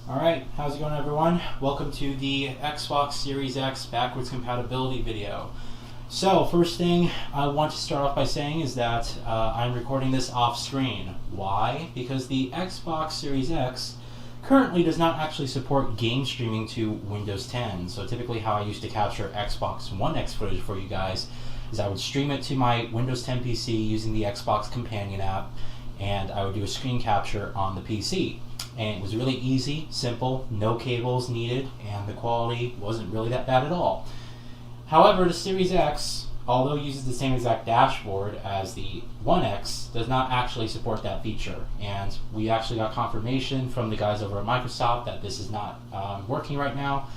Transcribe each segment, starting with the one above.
Alright, how's it going everyone? Welcome to the Xbox Series X backwards compatibility video. So, first thing I want to start off by saying is that I'm recording this off screen. Why? Because the Xbox Series X currently does not actually support game streaming to Windows 10. So typically how I used to capture Xbox One X footage for you guys is I would stream it to my Windows 10 PC using the Xbox Companion app, and I would do a screen capture on the PC. And it was really easy, simple, no cables needed, and the quality wasn't really that bad at all. However, the Series X, although it uses the same exact dashboard as the One X, does not actually support that feature. And we actually got confirmation from the guys over at Microsoft that this is not working right now.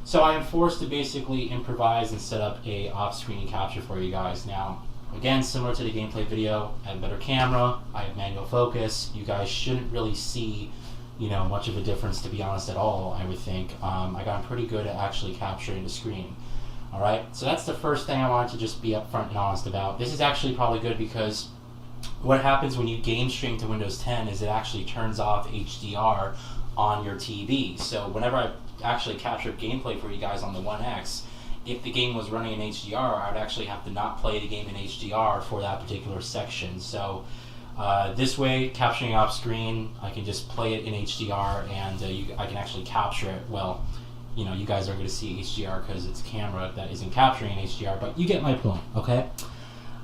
So I am forced to basically improvise and set up a off-screen capture for you guys. Now, again, similar to the gameplay video, I have a better camera, I have manual focus. You guys shouldn't really see much of a difference, to be honest, at all, I would think. I got pretty good at actually capturing the screen. Alright, so that's the first thing I wanted to just be upfront and honest about. This is actually probably good because what happens when you game stream to Windows 10 is it actually turns off HDR on your TV. So whenever I actually captured gameplay for you guys on the One X, if the game was running in HDR, I would actually have to not play the game in HDR for that particular section. So this way, capturing off screen, I can just play it in HDR, and I can actually capture it. Well, you guys are going to see HDR because it's a camera that isn't capturing in HDR, but you get my point, okay?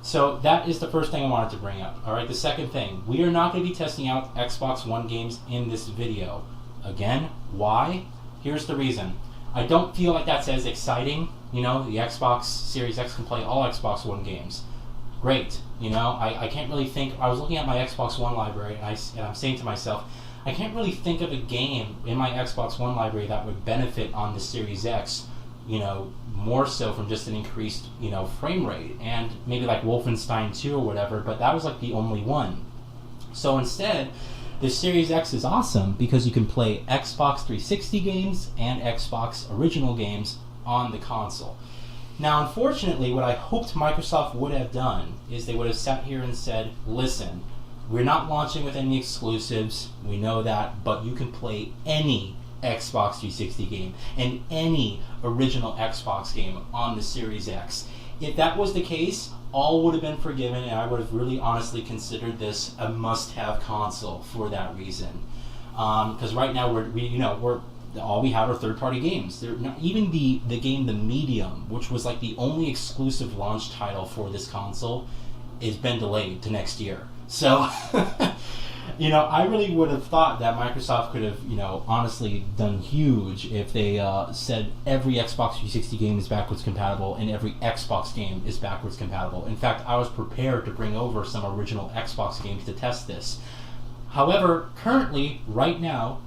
So that is the first thing I wanted to bring up. All right, the second thing, we are not going to be testing out Xbox One games in this video. Again, why? Here's the reason. I don't feel like that's as exciting. The Xbox Series X can play all Xbox One games. Great. I can't really think. I was looking at my Xbox One library, and I'm saying to myself, I can't really think of a game in my Xbox One library that would benefit on the Series X, more so from just an increased, frame rate, and maybe like Wolfenstein 2 or whatever, but that was like the only one. So instead, the Series X is awesome because you can play Xbox 360 games and Xbox original games on the console. Now, unfortunately, what I hoped Microsoft would have done is they would have sat here and said, listen, we're not launching with any exclusives, we know that, but you can play any Xbox 360 game and any original Xbox game on the Series X. If that was the case, all would have been forgiven, and I would have really honestly considered this a must-have console for that reason. Because right now all we have are third-party games. Even the game The Medium, which was like the only exclusive launch title for this console, has been delayed to next year. So, I really would have thought that Microsoft could have, honestly done huge if they said every Xbox 360 game is backwards compatible and every Xbox game is backwards compatible. In fact, I was prepared to bring over some original Xbox games to test this. However, currently, right now,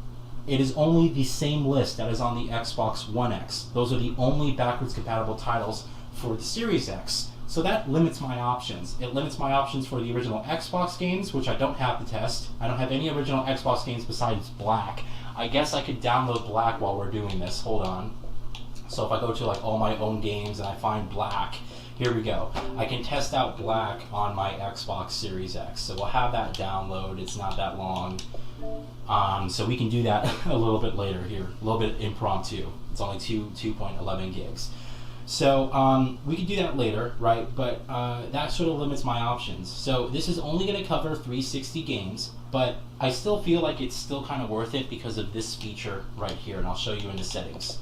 it is only the same list that is on the Xbox One X. Those are the only backwards compatible titles for the Series X. So that limits my options. It limits my options for the original Xbox games, which I don't have to test. I don't have any original Xbox games besides Black. I guess I could download Black while we're doing this. Hold on. So if I go to like all my own games and I find Black, here we go. I can test out Black on my Xbox Series X. So we'll have that download. It's not that long. So we can do that a little bit later here. A little bit impromptu. It's only 2.11 gigs. So we can do that later, right? But that sort of limits my options. So this is only going to cover 360 games, but I still feel like it's still kind of worth it because of this feature right here, and I'll show you in the settings.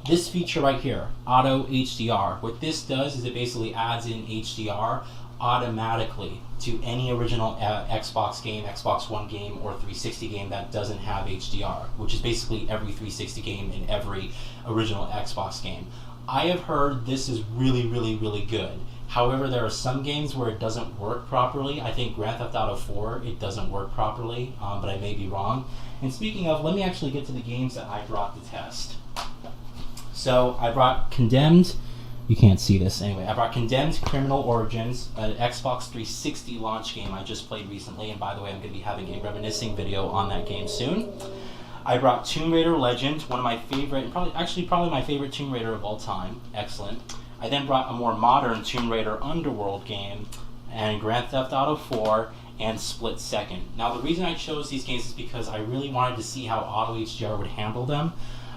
This feature right here, Auto HDR, what this does is it basically adds in HDR automatically to any original Xbox game, Xbox One game, or 360 game that doesn't have HDR, which is basically every 360 game in every original Xbox game. I have heard this is really, really, really good. However, there are some games where it doesn't work properly. I think Grand Theft Auto 4, it doesn't work properly, but I may be wrong. And speaking of, let me actually get to the games that I brought to test. So I brought Condemned. You can't see this. Anyway, I brought Condemned Criminal Origins, an Xbox 360 launch game I just played recently, and by the way, I'm going to be having a reminiscing video on that game soon. I brought Tomb Raider Legend, one of my favorite, probably my favorite Tomb Raider of all time. Excellent. I then brought a more modern Tomb Raider Underworld game, and Grand Theft Auto 4, and Split Second. Now, the reason I chose these games is because I really wanted to see how Auto HDR would handle them.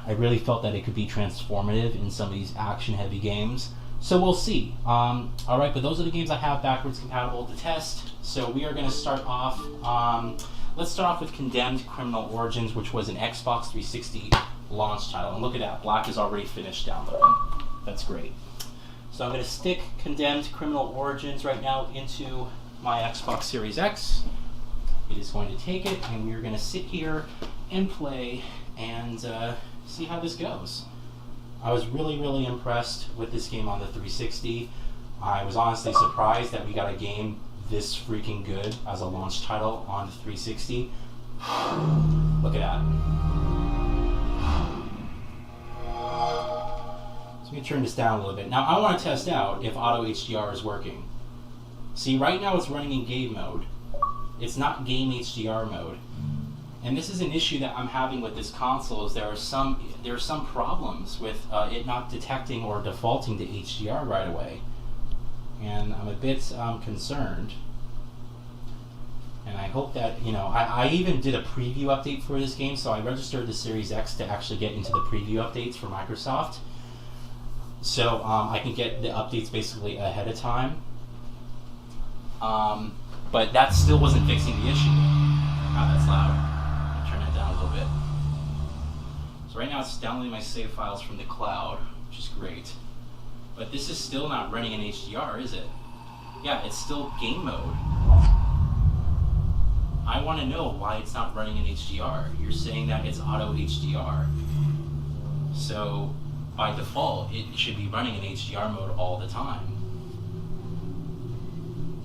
I really felt that it could be transformative in some of these action-heavy games. So we'll see. Alright, but those are the games I have backwards compatible to test. So we are going to start off, let's start off with Condemned Criminal Origins, which was an Xbox 360 launch title. And look at that, Black is already finished downloading. That's great. So I'm going to stick Condemned Criminal Origins right now into my Xbox Series X. It is going to take it, and we're going to sit here and play and see how this goes. I was really impressed with this game on the 360. I was honestly surprised that we got a game this freaking good as a launch title on the 360. Look at that. So let me turn this down a little bit. Now I want to test out if Auto HDR is working. See, right now it's running in game mode. It's not game HDR mode. And this is an issue that I'm having with this console, is there are some problems with it not detecting or defaulting to HDR right away. And I'm a bit concerned. And I hope that, you know, I even did a preview update for this game, so I registered the Series X to actually get into the preview updates for Microsoft. So I can get the updates basically ahead of time. But that still wasn't fixing the issue. God, that's loud. Turn that down a little bit. So right now it's downloading my save files from the cloud, which is great. But this is still not running in HDR, is it? Yeah, it's still game mode. I want to know why it's not running in HDR. You're saying that it's Auto HDR. So by default, it should be running in HDR mode all the time.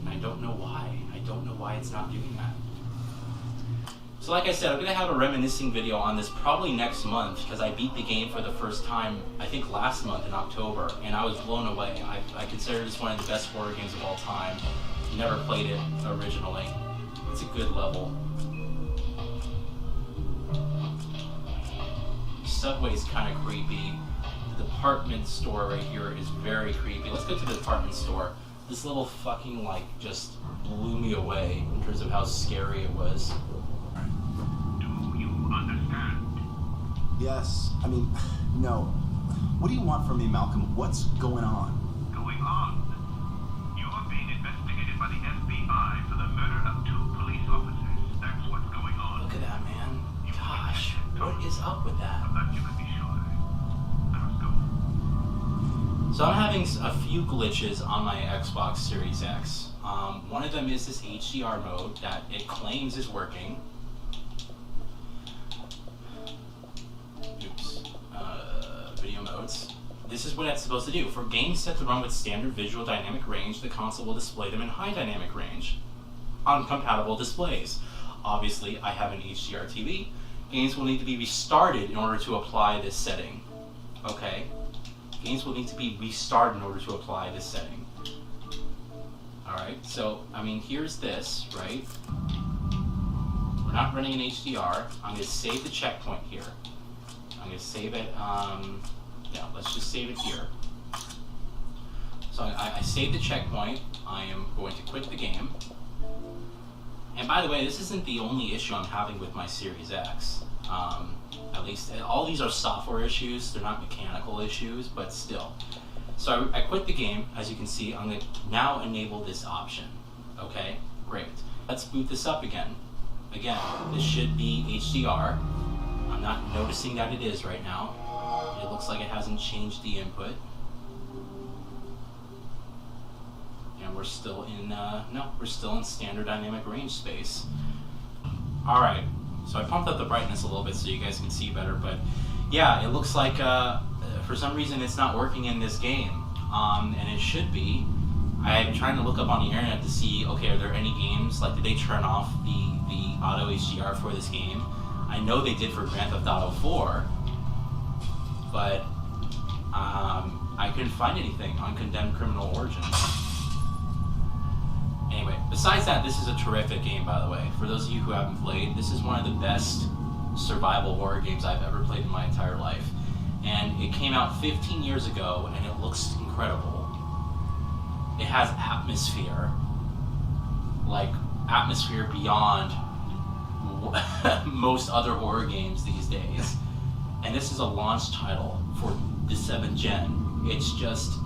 And I don't know why. I don't know why it's not doing that. So like I said, I'm going to have a reminiscing video on this probably next month, because I beat the game for the first time, I think last month in October, and I was blown away. I consider this one of the best horror games of all time. Never played it originally. It's a good level. Subway's kind of creepy. The department store right here is very creepy. Let's go to the department store. This little fucking, like, just blew me away in terms of how scary it was. Yes. I mean, no. What do you want from me, Malcolm? What's going on? Going on? You are being investigated by the FBI for the murder of 2 police officers. That's what's going on. Look at that, man. Gosh, what is up with that? Of that you can be sure. Let us go. So I'm having a few glitches on my Xbox Series X. One of them is this HDR mode that it claims is working. Video modes. This is what it's supposed to do. For games set to run with standard visual dynamic range, the console will display them in high dynamic range on compatible displays. Obviously, I have an HDR TV. Games will need to be restarted in order to apply this setting. Okay? Games will need to be restarted in order to apply this setting. Alright, so, I mean, here's this, right? We're not running in HDR. I'm going to save the checkpoint here. I'm going to save it, yeah, let's just save it here. So I saved the checkpoint. I am going to quit the game. And by the way, this isn't the only issue I'm having with my Series X. At least, all these are software issues. They're not mechanical issues, but still. So I quit the game. As you can see, I'm going to now enable this option. Okay, great. Let's boot this up again. Again, this should be HDR. I'm not noticing that it is right now. It looks like it hasn't changed the input. And we're still in, no, we're still in standard dynamic range space. Alright, so I pumped up the brightness a little bit so you guys can see better, but yeah, it looks like, for some reason it's not working in this game. And it should be. I'm trying to look up on the internet to see, okay, are there any games, like, did they turn off the Auto HDR for this game? I know they did for Grand Theft Auto 4, but I couldn't find anything on Condemned Criminal Origins. Anyway, besides that, this is a terrific game, by the way. For those of you who haven't played, this is one of the best survival horror games I've ever played in my entire life. And it came out 15 years ago, and it looks incredible. It has atmosphere, like atmosphere beyond most other horror games these days. And this is a launch title for the 7th gen. It's just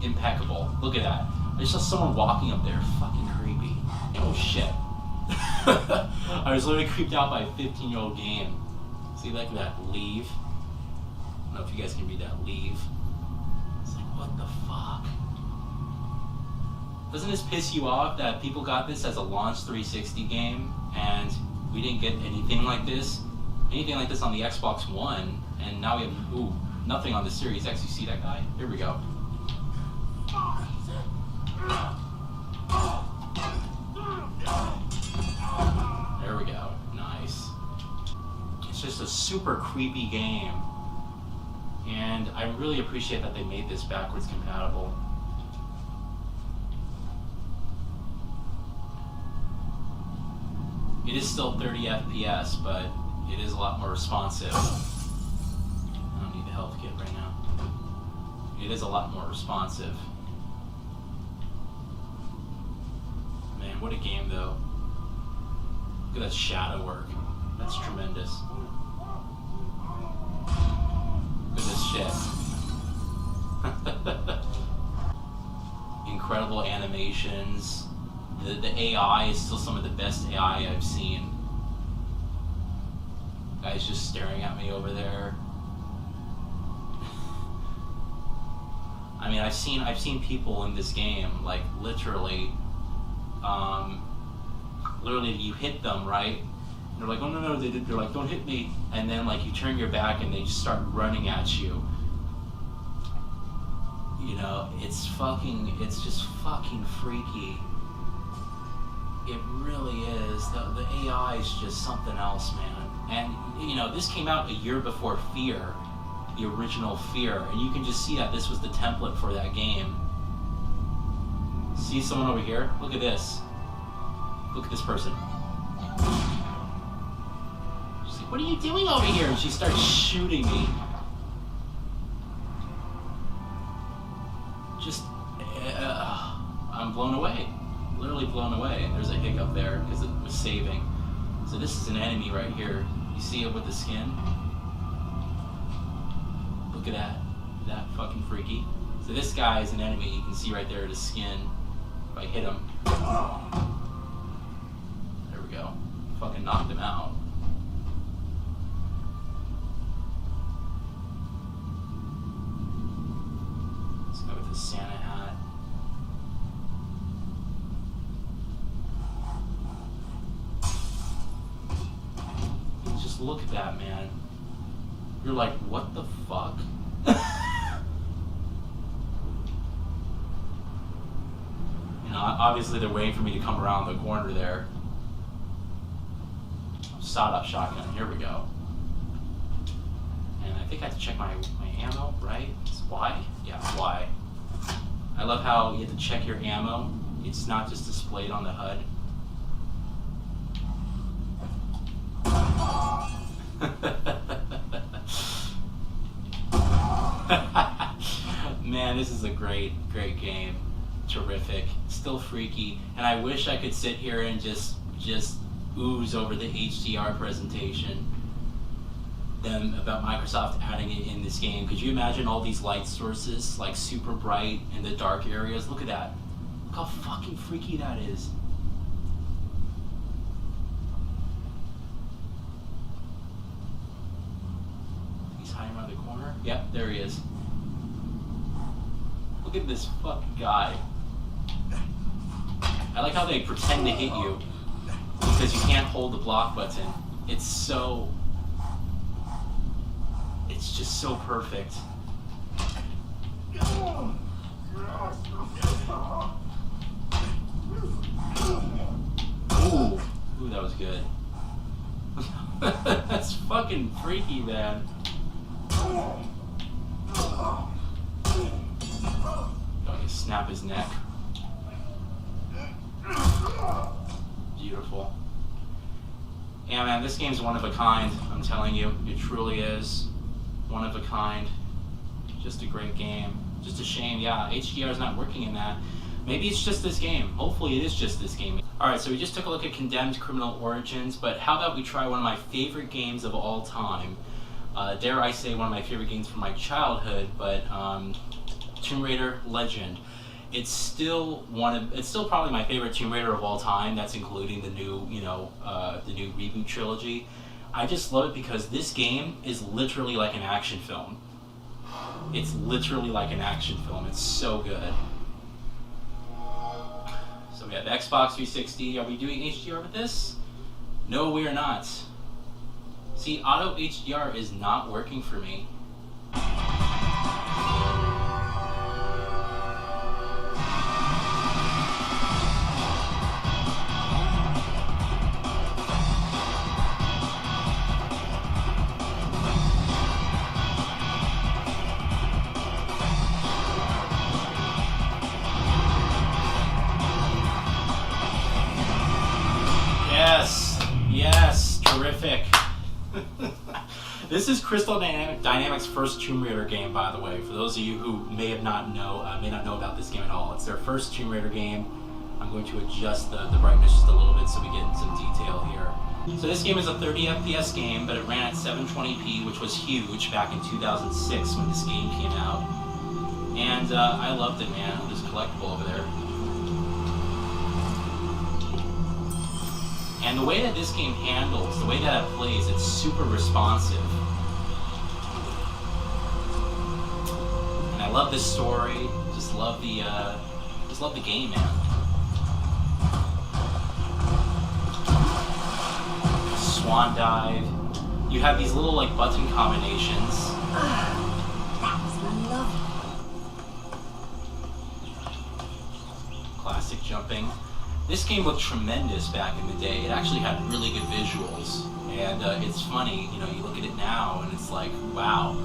impeccable. Look at that. There's just someone walking up there. Fucking creepy. Oh shit. I was literally creeped out by a 15-year-old game. See, like that, leave. I don't know if you guys can read that, leave. It's like, what the fuck? Doesn't this piss you off that people got this as a launch 360 game and we didn't get anything like this? Anything like this on the Xbox One, and now we have, nothing on the Series X. You see that guy? Here we go. There we go. Nice. It's just a super creepy game. And I really appreciate that they made this backwards compatible. It is still 30 FPS, but it is a lot more responsive. I don't need the health kit right now. It is a lot more responsive. Man, what a game though. Look at that shadow work. That's tremendous. Look at this shit. Incredible animations. The AI is still some of the best AI I've seen. Guy's just staring at me over there. I mean, I've seen people in this game, like literally you hit them, right? And they're like, oh no, they're like, don't hit me. And then like you turn your back and they just start running at you. You know, it's just fucking freaky. It really is. The AI is just something else, man. And, you know, this came out a year before Fear, the original Fear, and you can just see that this was the template for that game. See someone over here? Look at this. Look at this person. She's like, what are you doing over here? And she starts shooting me. Just, I'm blown away. Literally blown away. There's a hiccup there because it was saving. So this is an enemy right here. You see it with the skin? Look at that. Isn't that fucking freaky? So this guy is an enemy. You can see right there his skin. If I hit him. There we go. Fucking knocked him out. This guy with his Santa hat. Look at that, man. You're like, what the fuck? You know, obviously they're waiting for me to come around the corner there. Sawed-off shotgun, here we go. And I think I have to check my ammo, right? It's Y? Yeah, Y. I love how you have to check your ammo. It's not just displayed on the HUD. Man, this is a great game. Terrific. Still freaky. And I wish I could sit here and just ooze over the HDR presentation about Microsoft adding it in this game. Could you imagine all these light sources, like super bright in the dark areas? Look at that. Look how fucking freaky that is. Hiding around the corner? Yep, there he is. Look at this fucking guy. I like how they pretend to hit you because you can't hold the block button. It's just so perfect. Ooh, that was good. That's fucking freaky, man. Don't you snap his neck. Beautiful. Yeah, man, this game's one of a kind. I'm telling you, it truly is one of a kind. Just a great game. Just a shame, yeah, HDR is not working in that. Maybe it's just this game. Hopefully it is just this game. Alright, so we just took a look at Condemned Criminal Origins, but how about we try one of my favorite games of all time? Dare I say one of my favorite games from my childhood, but Tomb Raider Legend. It's still probably my favorite Tomb Raider of all time. That's including the new, the new reboot trilogy. I just love it because this game is literally like an action film. It's literally like an action film. It's so good. So we have Xbox 360. Are we doing HDR with this? No, we are not. See, Auto HDR is not working for me. Yes, terrific. This is Crystal Dynamics' first Tomb Raider game, by the way. For those of you who may not know about this game at all, it's their first Tomb Raider game. I'm going to adjust the brightness just a little bit so we get some detail here. So this game is a 30 FPS game, but it ran at 720p, which was huge back in 2006 when this game came out. And I loved it, man. There's a collectible over there. And the way that this game handles, the way that it plays, it's super responsive. And I love this story. Just love the game, man. Swan dive. You have these little like button combinations. That was lovely. Classic jumping. This game looked tremendous back in the day. It actually had really good visuals. And it's funny, you look at it now and it's like, wow.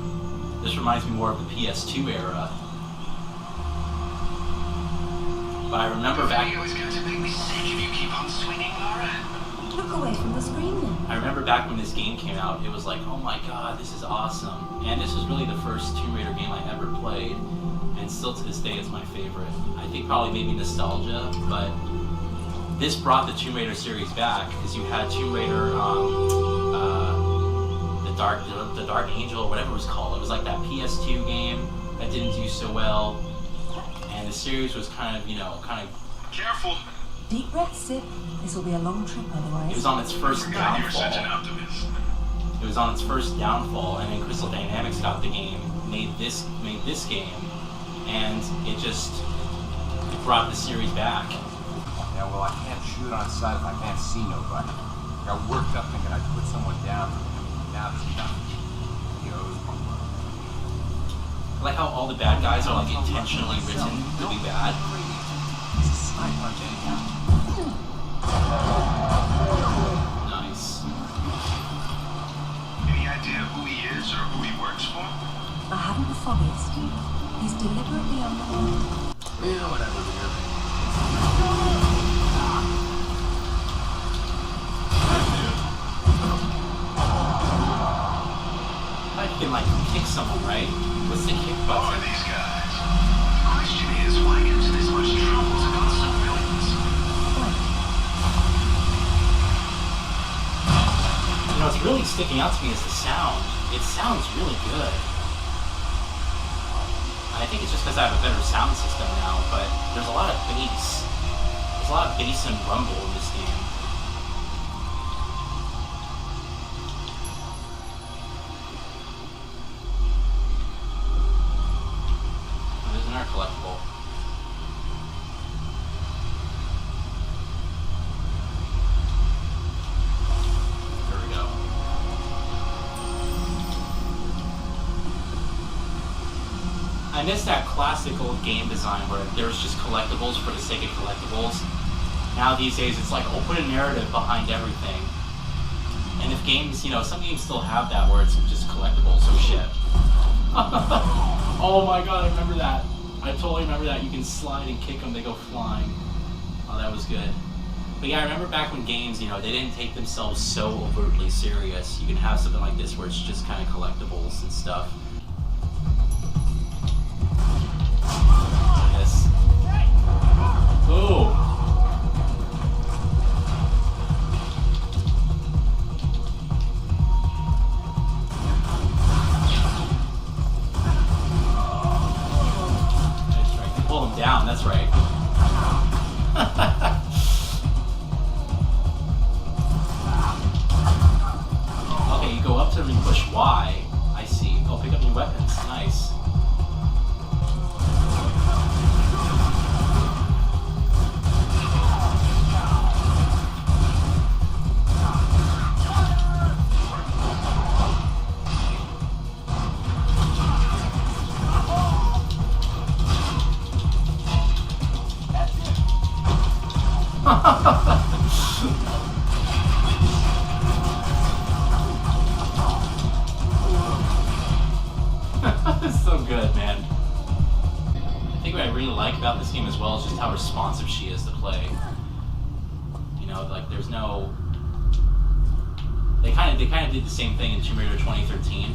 This reminds me more of the PS2 era. But I remember back... The video is going to make me sick if you keep on swinging, Laura. Look away from the screen then. I remember back when this game came out, it was like, oh my god, this is awesome. And this was really the first Tomb Raider game I ever played. And still to this day, it's my favorite. I think probably maybe nostalgia, but... this brought the Tomb Raider series back because you had Tomb Raider, the Dark Angel, or whatever it was called. It was like that PS2 game that didn't do so well, and the series was kind of Careful. Deep breath, Sid. This will be a long trip otherwise. It was on its first God, you're such an downfall. optimist. It was on its first downfall, and then Crystal Dynamics got the game, made this game, and it brought the series back. Yeah, well, I can't shoot on sight if I can't see nobody. I got worked up thinking I'd put someone down. Now there's nothing. I like how all the bad guys are like intentionally written to be bad. It's a sniper, Nice. Any idea who he is or who he works for? I haven't the foggiest. He's deliberately unknown. Yeah, whatever, man. You can like kick someone, right? What's the kick Who are button? these guys? The question is, why get into this much trouble to gun some villains? What's really sticking out to me is the sound. It sounds really good. I think it's just because I have a better sound system now, but there's a lot of bass. There's a lot of bass and rumble in this game. There's another collectible. There we go. I miss that classic old game design where there's just collectibles for the sake of collectibles. Now these days it's like, oh, put a narrative behind everything. And if games, some games still have that where it's just collectibles, so shit. Oh my god, I remember that. I totally remember that. You can slide and kick them, they go flying. Oh, that was good. But yeah, I remember back when games, they didn't take themselves so overtly serious. You can have something like this where it's just kind of collectibles and stuff. Yes. Oh. That's right. They pull him down. That's right. Okay, you go up to them and push Y. I see. Oh, pick up new weapons. Nice. That's so good, man. I think what I really like about this game as well is just how responsive she is to play. You know, like there's no. They kind of did the same thing in Tomb Raider 2013,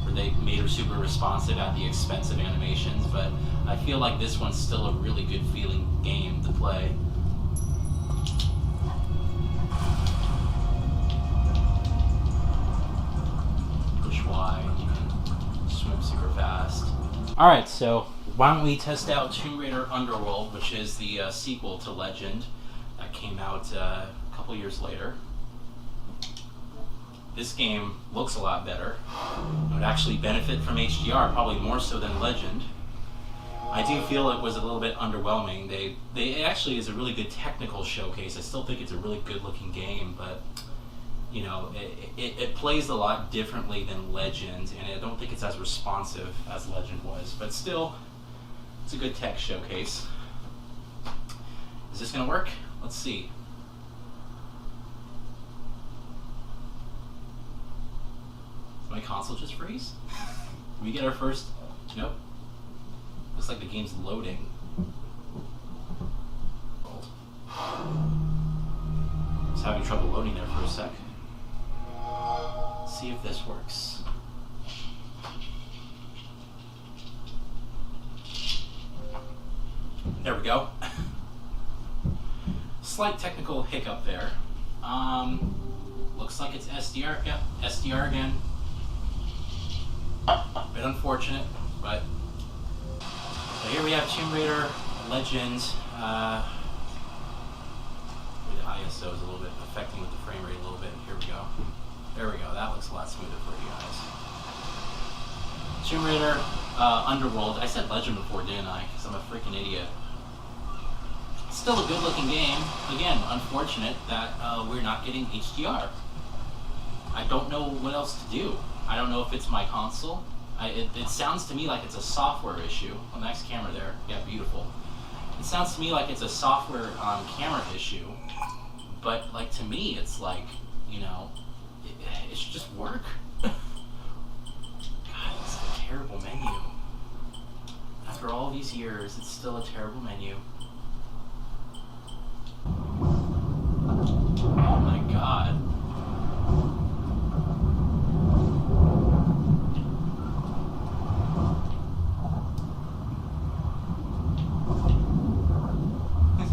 where they made her super responsive at the expense of animations. But I feel like this one's still a really good feeling game to play. Push Y, and you can swim super fast. Alright, so why don't we test out Tomb Raider Underworld, which is the sequel to Legend that came out a couple years later. This game looks a lot better. It would actually benefit from HDR, probably more so than Legend. I do feel it was a little bit underwhelming. It actually is a really good technical showcase. I still think it's a really good looking game, but you know, it plays a lot differently than Legend, and I don't think it's as responsive as Legend was, but still, it's a good tech showcase. Is this gonna work? Let's see. Did my console just freeze? Did we get our first? Nope. Looks like the game's loading. Just having trouble loading there for a sec. Let's see if this works. There we go. Slight technical hiccup there. Looks like it's SDR. Yep, SDR again. A bit unfortunate, but so here we have Tomb Raider Legend. The ISO is a little bit affecting with the frame rate a little bit. Here we go. There we go. That looks a lot smoother for you guys. Tomb Raider Underworld. I said Legend before, didn't I? Because I'm a freaking idiot. Still a good-looking game. Again, unfortunate that we're not getting HDR. I don't know what else to do. I don't know if it's my console. It sounds to me like it's a software issue. Oh, nice camera there. Yeah, beautiful. It sounds to me like it's a software camera issue. But, like, to me, it's like, you know, it should just work. God, it's a terrible menu. After all these years, it's still a terrible menu. Oh my god.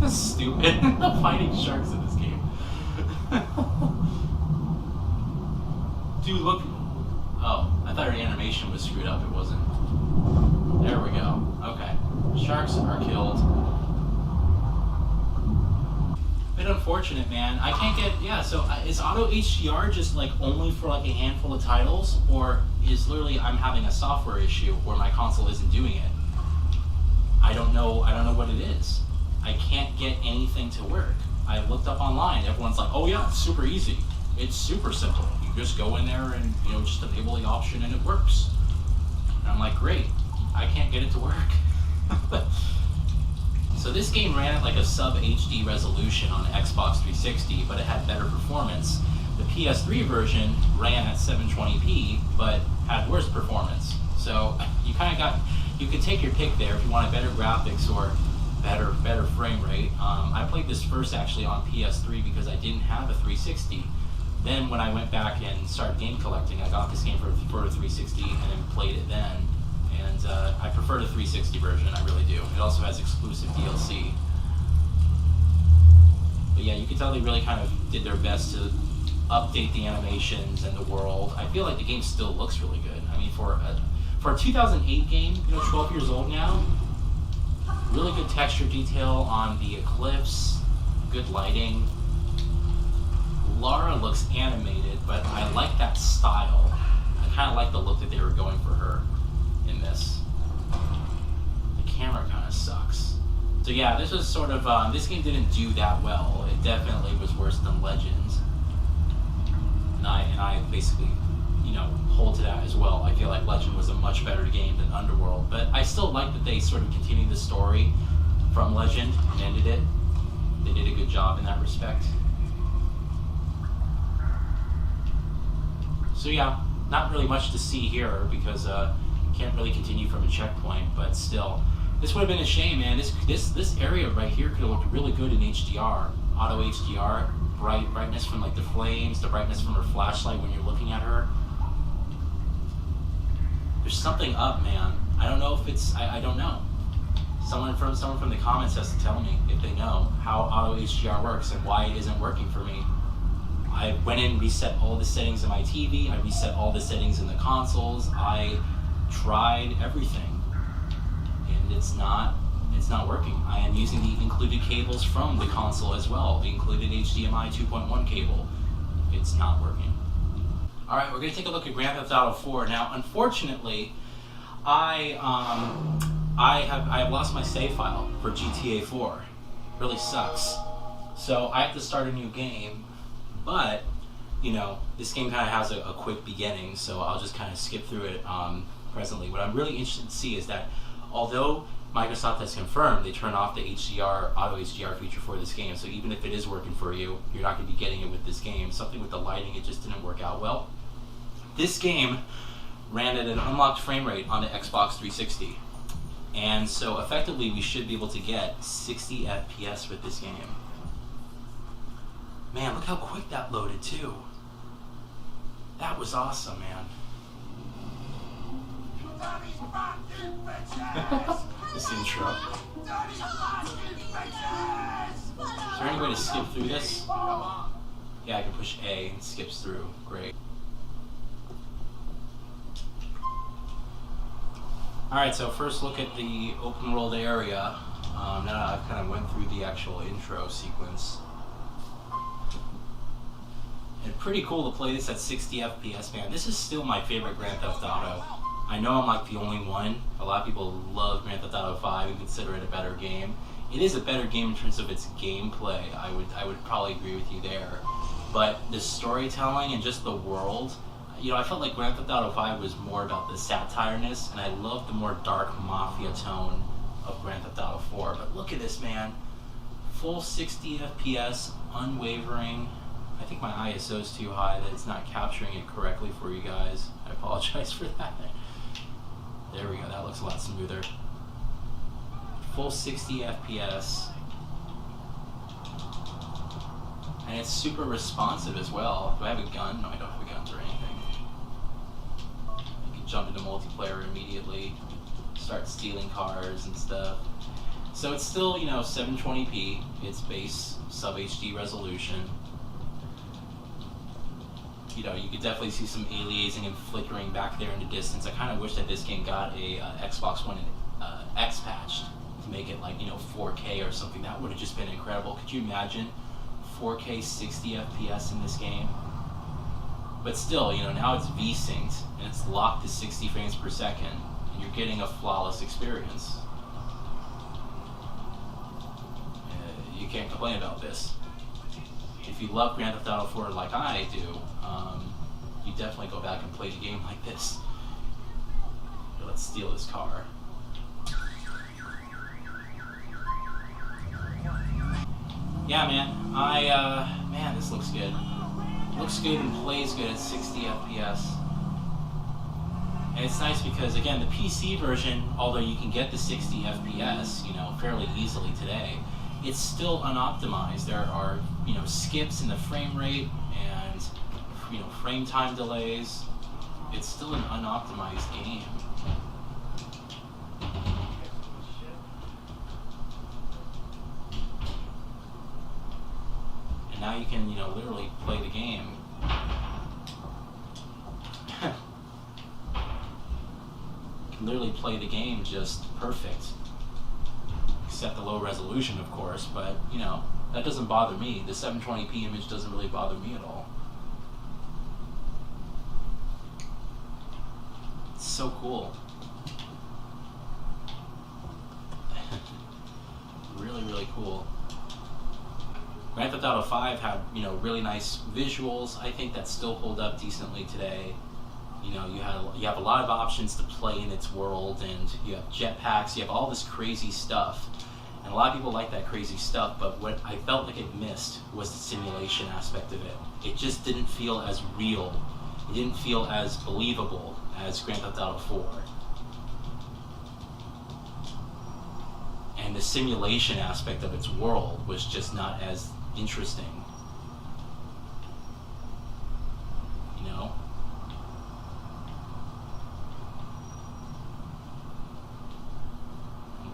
This is stupid. Fighting sharks in this game. Dude, look. Oh, I thought our animation was screwed up. It wasn't. There we go. Okay. Sharks are killed. Bit unfortunate, man. I can't get. Yeah, so is Auto HDR just like only for like a handful of titles? Or is literally I'm having a software issue where my console isn't doing it? I don't know what it is. I can't get anything to work. I looked up online. Everyone's like, oh yeah, it's super easy. It's super simple. You just go in there and, you know, just enable the option and it works. And I'm like, great. I can't get it to work. So this game ran at like a sub HD resolution on Xbox 360, but it had better performance. The PS3 version ran at 720p, but had worse performance. So you kind of got, you could take your pick there if you wanted better graphics or better frame rate. I played this first actually on PS3 because I didn't have a 360. Then when I went back and started game collecting, I got this game for a 360 and then played it then. And I prefer the 360 version, I really do. It also has exclusive DLC. But yeah, you can tell they really kind of did their best to update the animations and the world. I feel like the game still looks really good. I mean, for a 2008 game, 12 years old now, really good texture detail on the eclipse, good lighting. Lara looks animated, but I like that style. I kind of like the look that they were going for her in this. The camera kind of sucks. So yeah, this was sort of, this game didn't do that well. It definitely was worse than Legends. And I basically, hold to that as well. I feel like Legend was a much better game than Underworld, but I still like that they sort of continued the story from Legend and ended it. They did a good job in that respect. So yeah, not really much to see here because can't really continue from a checkpoint, but still, this would have been a shame, man. This area right here could have looked really good in HDR, Auto HDR, brightness from like the flames, the brightness from her flashlight when you're looking at her. There's something up, man. I don't know if it's, I don't know. Someone from the comments has to tell me if they know how Auto HDR works and why it isn't working for me. I went in and reset all the settings in my TV, I reset all the settings in the consoles, I tried everything, and it's not working. I am using the included cables from the console as well, the included HDMI 2.1 cable. It's not working. Alright, we're going to take a look at Grand Theft Auto 4. Now, unfortunately, I have lost my save file for GTA 4. Really sucks. So I have to start a new game, but, this game kind of has a quick beginning, so I'll just kind of skip through it presently. What I'm really interested to see is that although Microsoft has confirmed they turned off the Auto HDR feature for this game, so even if it is working for you, you're not going to be getting it with this game. Something with the lighting, it just didn't work out well. This game ran at an unlocked frame rate on the Xbox 360, and so effectively we should be able to get 60 FPS with this game. Man, look how quick that loaded too. That was awesome, man. This intro. Is there any way to skip through this? Yeah, I can push A and it skips through. Great. Alright, so first look at the open world area. Now that I've kind of went through the actual intro sequence. And pretty cool to play this at 60 FPS, man. This is still my favorite Grand Theft Auto. I know I'm like the only one. A lot of people love Grand Theft Auto 5 and consider it a better game. It is a better game in terms of its gameplay. I would probably agree with you there. But the storytelling and just the world, I felt like Grand Theft Auto 5 was more about the satireness, and I love the more dark mafia tone of Grand Theft Auto 4. But look at this, man. Full 60 FPS, unwavering. I think my ISO is too high that it's not capturing it correctly for you guys. I apologize for that. There we go, that looks a lot smoother. Full 60 FPS. And it's super responsive as well. Do I have a gun? No, I don't have a gun or anything. You can jump into multiplayer immediately, start stealing cars and stuff. So it's still, 720p. It's base sub HD resolution. You could definitely see some aliasing and flickering back there in the distance. I kind of wish that this game got a Xbox One X patch to make it like 4K or something. That would have just been incredible. Could you imagine 4K 60 FPS in this game? But still, now it's V-synced and it's locked to 60 frames per second, and you're getting a flawless experience. You can't complain about this. If you love Grand Theft Auto 4 like I do, you definitely go back and play a game like this. Here, let's steal this car. Yeah, man. Man, this looks good. Looks good and plays good at 60 FPS. And it's nice because, again, the PC version, although you can get the 60 FPS, fairly easily today, it's still unoptimized. There are, skips in the frame rate and, frame time delays. It's still an unoptimized game. now you can, literally play the game. You can literally play the game just perfect. Except the low resolution, of course, but, that doesn't bother me. The 720p image doesn't really bother me at all. It's so cool. Really, really cool. Grand Theft Auto 5 had, really nice visuals. I think that still hold up decently today. You have a lot of options to play in its world, and you have jetpacks, you have all this crazy stuff. And a lot of people like that crazy stuff, but what I felt like it missed was the simulation aspect of it. It just didn't feel as real. It didn't feel as believable as Grand Theft Auto 4. And the simulation aspect of its world was just not as interesting.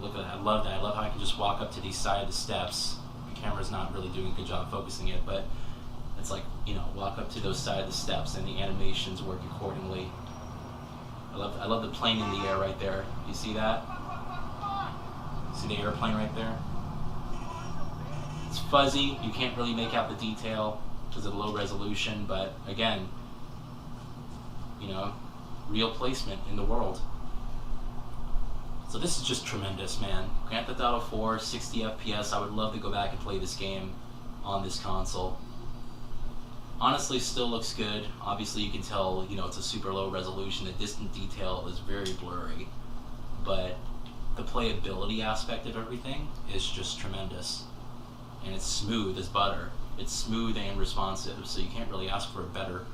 Look at that. I love that. I love how I can just walk up to the side of the steps. The camera's not really doing a good job focusing it, but it's like, walk up to those side of the steps and the animations work accordingly. I love the plane in the air right there. You see that? See the airplane right there? It's fuzzy. You can't really make out the detail because of the low resolution, but again, real placement in the world. So this is just tremendous, man. Grand Theft Auto 4, 60 FPS. I would love to go back and play this game on this console. Honestly, still looks good. Obviously, you can tell, it's a super low resolution. The distant detail is very blurry, but the playability aspect of everything is just tremendous. And it's smooth as butter. It's smooth and responsive, so you can't really ask for a better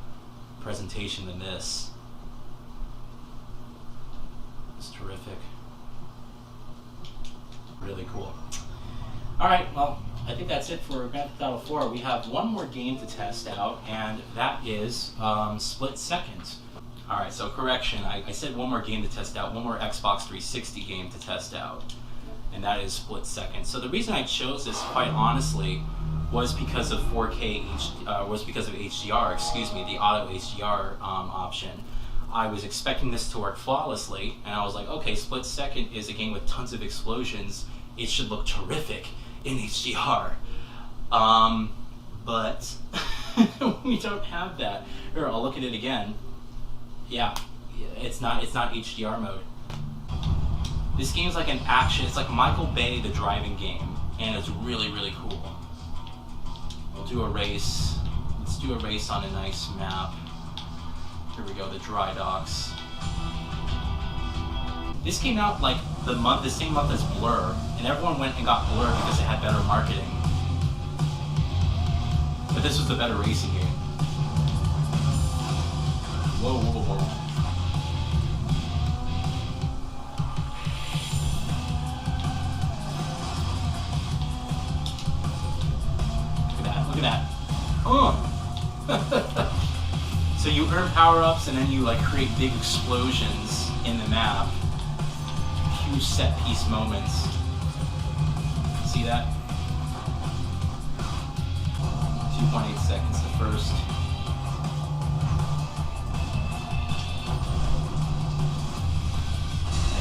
presentation than this. It's terrific. Really cool. Alright, well, I think that's it for Grand Theft Auto 4. We have one more game to test out, and that is Split Second. Alright, so correction, I said one more game to test out, one more Xbox 360 game to test out, and that is Split Second. So the reason I chose this, quite honestly, was because of 4K, was because of HDR, the Auto HDR option. I was expecting this to work flawlessly, and I was like, okay, Split Second is a game with tons of explosions. It should look terrific in HDR. But we don't have that. Here, I'll look at it again. Yeah, it's not HDR mode. This game's like an action. It's like Michael Bay, the driving game, and it's really, really cool. We'll do a race. Let's do a race on a nice map. Here we go, the dry docks. This came out like the same month as Blur, and everyone went and got Blur because it had better marketing. But this was the better racing game. Whoa, whoa, whoa, whoa. Look at that. So you earn power-ups and then you create big explosions in the map. Huge set-piece moments. See that? 2.8 seconds to first.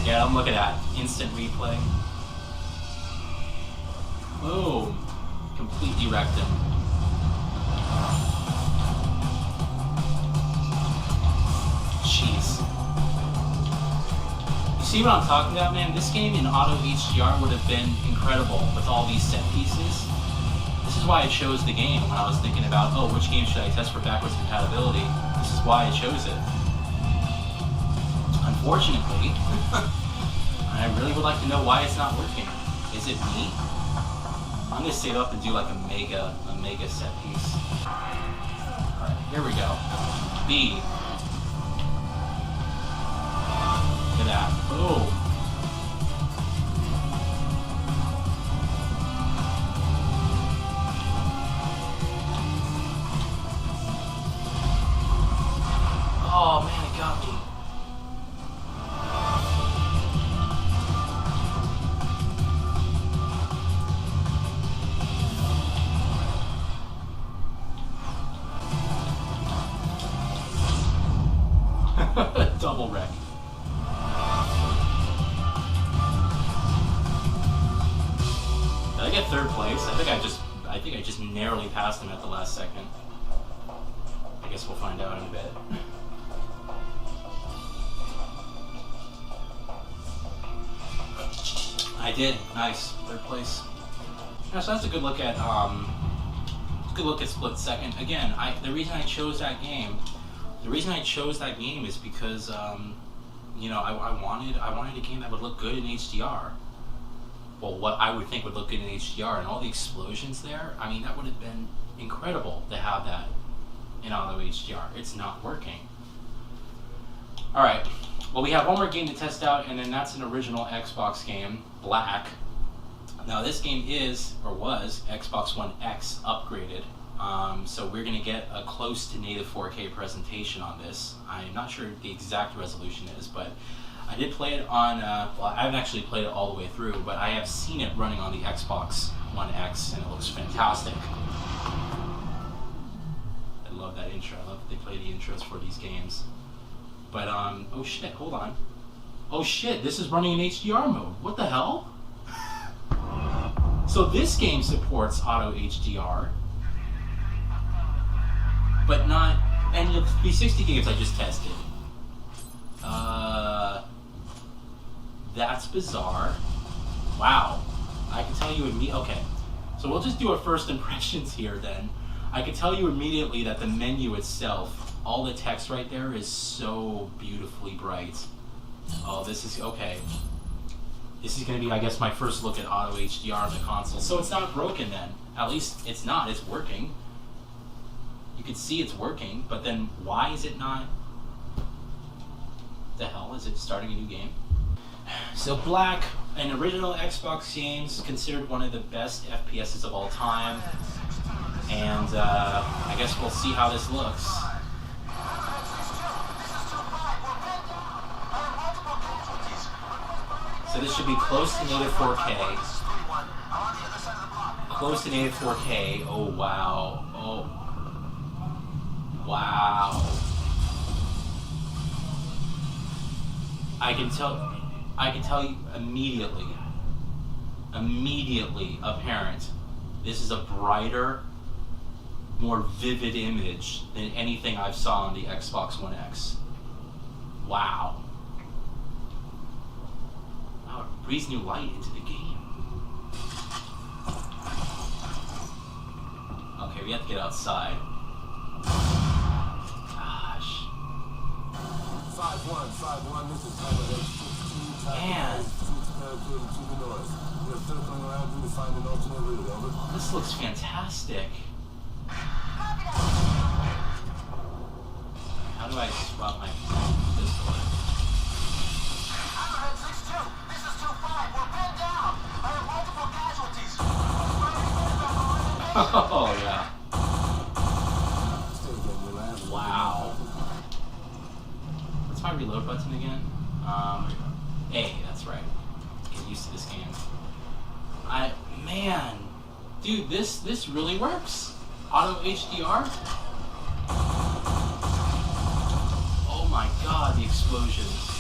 Yeah, I'm looking at instant replay. Boom. Completely wrecked him. Jeez. You see what I'm talking about, man? This game in Auto HDR would have been incredible with all these set pieces. This is why I chose the game when I was thinking about, oh, which game should I test for backwards compatibility? This is why I chose it. Unfortunately, I really would like to know why it's not working. Is it me? I'm gonna save up and do like a mega set piece. Alright, here we go. B. Look at that. Oh. Oh man, it got me. Double wreck. Did I get third place? I think I just narrowly passed him at the last second. I guess we'll find out in a bit. I did. Nice. Third place. Yeah, so that's a good look at Split Second. Again, the reason I chose that game is because you know, I wanted a game that would look good in HDR. Well, what I would think would look good in HDR, and all the explosions there, I mean, that would have been incredible to have that in Auto HDR. It's not working. Alright, well, we have one more game to test out, and then that's an original Xbox game, Black. Now, this game is, or was, Xbox One X upgraded, so we're going to get a close to native 4K presentation on this. I'm not sure what the exact resolution is, but I did play it on, well, I haven't actually played it all the way through, but I have seen it running on the Xbox One X, and it looks fantastic. I love that intro. I love that they play the intros for these games. But, oh shit, hold on. Oh shit, this is running in HDR mode. What the hell? So this game supports Auto HDR, but not any of the 360 games I just tested. That's bizarre. Wow. I can tell you immediately. Okay, so we'll just do our first impressions here then. I can tell you immediately that the menu itself, all the text right there is so beautifully bright. Oh, this is, okay. This is going to be, I guess, my first look at Auto HDR on the console. So it's not broken then. At least it's not. It's working. You can see it's working, but then why is it not? The hell? Is it starting a new game? So Black, an original Xbox game, is considered one of the best FPSs of all time. And I guess we'll see how this looks. So this should be close to native 4K. Close to native 4K. Oh wow. Oh. Wow. I can tell you immediately apparent, this is a brighter, more vivid image than anything I've saw on the Xbox One X. Wow. Wow, it breathes new light into the game. Okay, we have to get outside. Gosh. 5151, this is Underworld 16. Man. We're circling around you to find an alternate route, over. This looks fantastic. How do I swap my pistol? Underworld 62, this is 25. We're pinned down. I have multiple casualties. Oh, yeah. Wow. What's my reload button again? A, that's right. Get used to this game. Man, dude, this really works. Auto HDR. Oh my god, the explosions.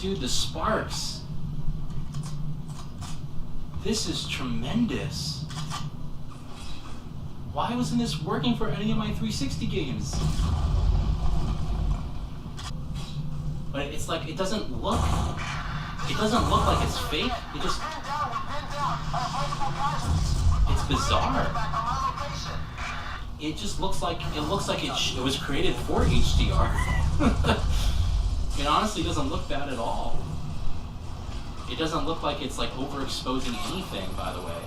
Dude, the sparks. This is tremendous. Why wasn't this working for any of my 360 games? But it's like, it doesn't look like it's fake. It just, it's bizarre. It just looks like, it was created for HDR. It honestly doesn't look bad at all. It doesn't look like it's like overexposing anything, by the way.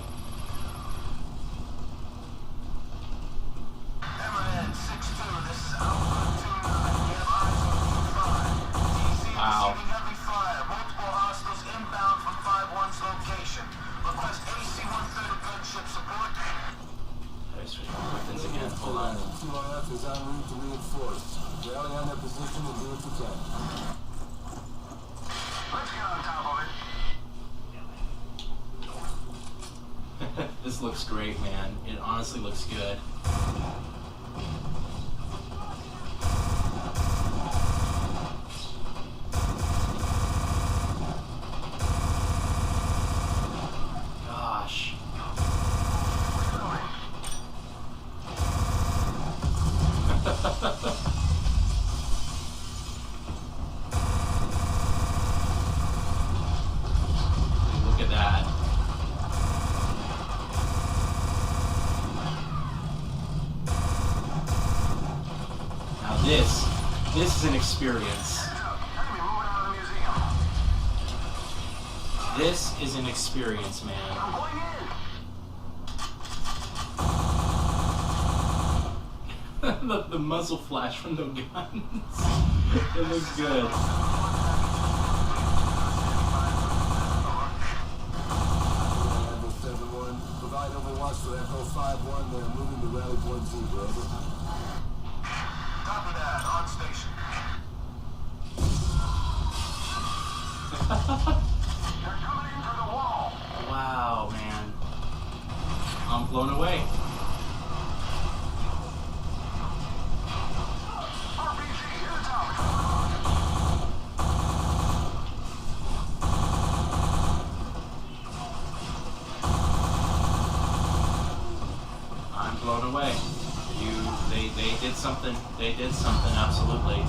Wow. I switch my weapons again. Hold on. QRF is en route to reinforce. Rally on their position and do what you can. Let's get on top of it. This looks great, man. It honestly looks good. This is an experience. This is an experience, man. the muzzle flash from the guns. It looks good. Provide overwatch for Echo 5-1. They're moving to rally point 2, brother. Copy that. On station. They're coming in for the wall. Wow, man. I'm blown away. RPG in the tower. I'm blown away. They did something. They did something, absolutely.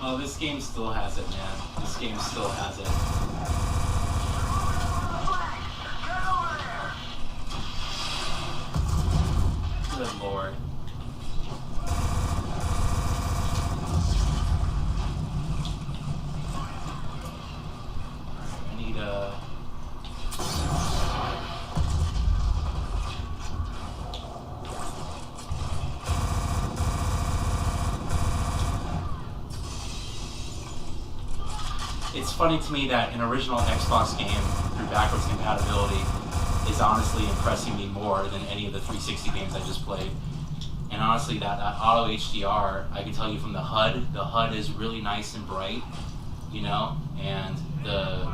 Oh, this game still has it, man. This game still has it. Good lord. I need a... It's funny to me that an original Xbox game through backwards compatibility is honestly impressing me more than any of the 360 games I just played. And honestly, that Auto HDR, I can tell you from the HUD is really nice and bright, you know, and the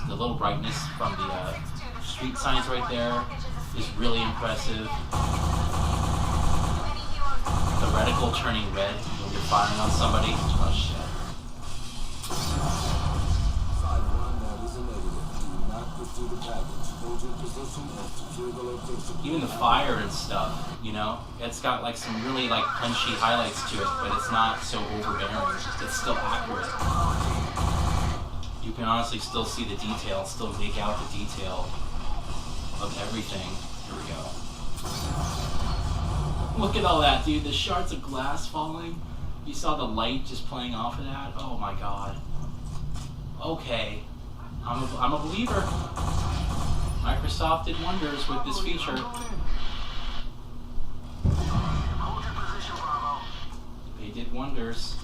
little brightness from the street signs right there is really impressive. The reticle turning red when you're firing on somebody, oh shit. Even the fire and stuff, you know, it's got like some really like punchy highlights to it, but it's not so overbearing. It's still accurate. You can honestly still see the detail, still make out the detail of everything. Here we go. Look at all that, dude. The shards of glass falling. You saw the light just playing off of that. Oh my god. Okay. I'm a believer. Microsoft did wonders with this feature. They did wonders.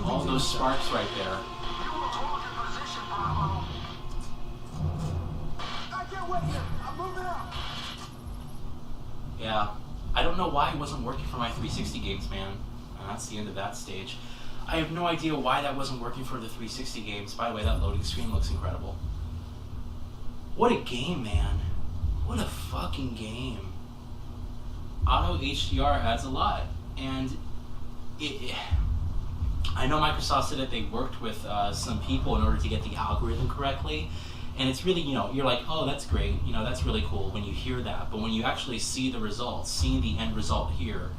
All those sparks right there. Yeah. I don't know why it wasn't working for my 360 games, man. And that's the end of that stage. I have no idea why that wasn't working for the 360 games. By the way, that loading screen looks incredible. What a game, man. What a fucking game. Auto HDR adds a lot. And I know Microsoft said that they worked with some people in order to get the algorithm correctly. And it's really, you know, you're like, oh, that's great. You know, that's really cool when you hear that. But when you actually see the results, seeing the end result here,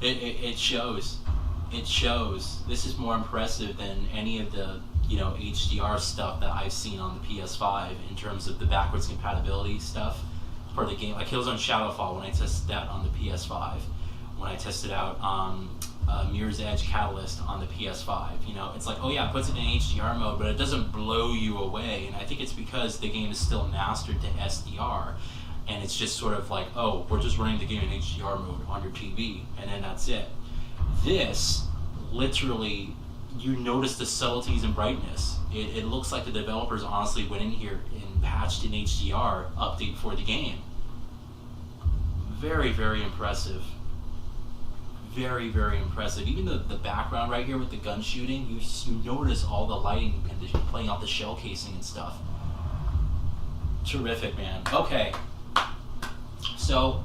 it shows. It shows. This is more impressive than any of the, you know, HDR stuff that I've seen on the PS5 in terms of the backwards compatibility stuff for the game. Like Killzone Shadowfall, when I tested that on the PS5, when I tested out Mirror's Edge Catalyst on the PS5, you know, it's like, oh yeah, it puts it in HDR mode, but it doesn't blow you away. And I think it's because the game is still mastered to SDR. And it's just sort of like, oh, we're just running the game in HDR mode on your TV, and then that's it. This, literally, you notice the subtleties and brightness. It looks like the developers honestly went in here and patched an HDR update for the game. Very, very impressive. Very, very impressive. Even the background right here with the gun shooting, you notice all the lighting condition playing out the shell casing and stuff. Terrific, man. Okay. So,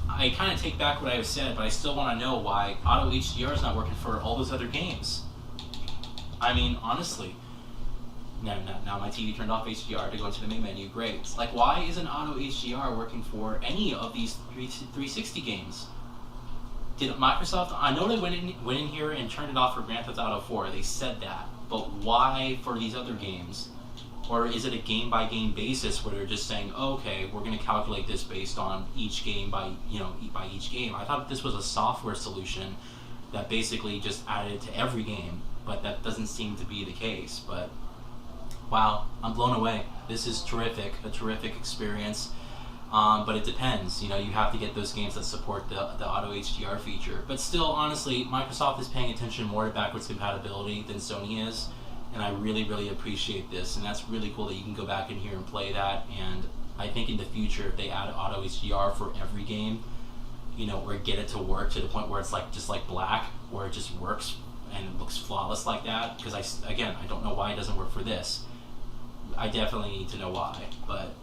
I kind of take back what I said, but I still want to know why Auto HDR is not working for all those other games. I mean, honestly. Now my TV turned off HDR to go into the main menu. Great. It's like, why isn't Auto HDR working for any of these 360 games? did Microsoft? I know they went in here and turned it off for Grand Theft Auto 4. They said that, but why for these other games? Or is it a game-by-game basis where they're just saying, oh, okay, we're going to calculate this based on each game by each game? I thought this was a software solution that basically just added it to every game, but that doesn't seem to be the case. But wow, I'm blown away. This is terrific, a terrific experience. But it depends. You have to get those games that support the Auto HDR feature. But still, honestly, Microsoft is paying attention more to backwards compatibility than Sony is. And I really, really appreciate this, and that's really cool that you can go back in here and play that. And I think in the future, if they add Auto HDR for every game, or get it to work to the point where it's just like Black, where it just works and it looks flawless like that. Because I don't know why it doesn't work for this. I definitely need to know why, but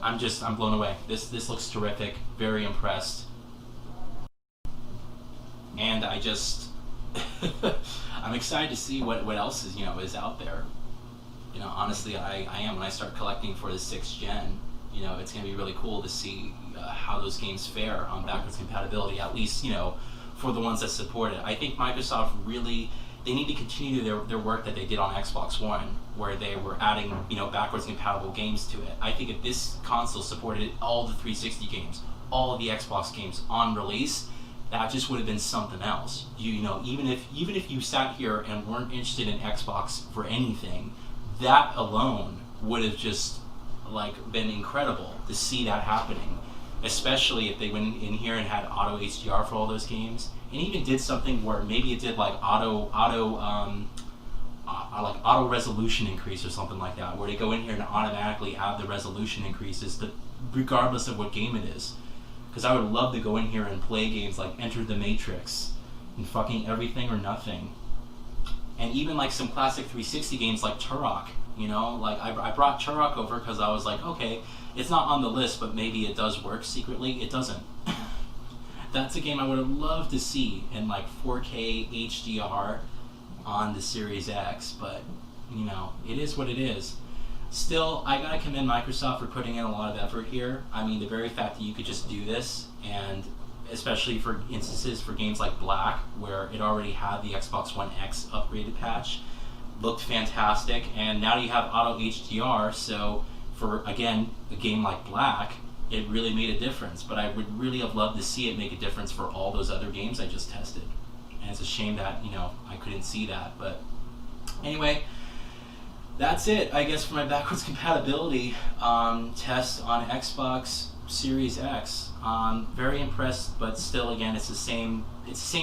I'm blown away. This looks terrific. Very impressed, and I'm excited to see what else is out there. Honestly, I am. When I start collecting for the 6th gen, it's going to be really cool to see how those games fare on backwards compatibility, at least, for the ones that support it. I think Microsoft really, they need to continue their work that they did on Xbox One, where they were adding, backwards compatible games to it. I think if this console supported all the 360 games, all of the Xbox games on release, that just would have been something else. Even if you sat here and weren't interested in Xbox for anything, that alone would have just been incredible to see that happening. Especially if they went in here and had Auto HDR for all those games, and even did something where maybe it did auto resolution increase or something like that, where they go in here and automatically add the resolution increases, regardless of what game it is. Because I would love to go in here and play games like Enter the Matrix and fucking Everything or Nothing. And even some classic 360 games like Turok, I brought Turok over because I was like, okay, it's not on the list, but maybe it does work secretly. It doesn't. That's a game I would have loved to see in 4K HDR on the Series X, but it is what it is. Still, I gotta commend Microsoft for putting in a lot of effort here. I mean, the very fact that you could just do this, and especially for instances for games like Black, where it already had the Xbox One X upgraded patch, looked fantastic, and now you have Auto HDR, so for, again, a game like Black, it really made a difference. But I would really have loved to see it make a difference for all those other games I just tested. And it's a shame that, I couldn't see that. But anyway, that's it, I guess, for my backwards compatibility test on Xbox Series X. Very impressed, but still, again, it's the same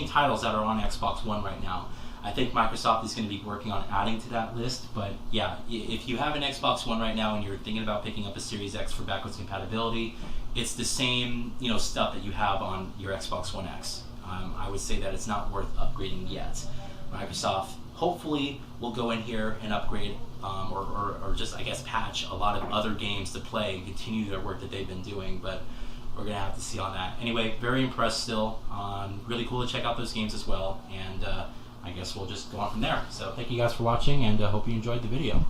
titles that are on Xbox One right now. I think Microsoft is going to be working on adding to that list, but yeah, if you have an Xbox One right now and you're thinking about picking up a Series X for backwards compatibility, it's the same stuff that you have on your Xbox One X. I would say that it's not worth upgrading yet. Microsoft hopefully will go in here and upgrade or just, I guess, patch a lot of other games to play and continue their work that they've been doing, but we're going to have to see on that. Anyway, very impressed still. Really cool to check out those games as well, and I guess we'll just go on from there. So thank you guys for watching, and hope you enjoyed the video.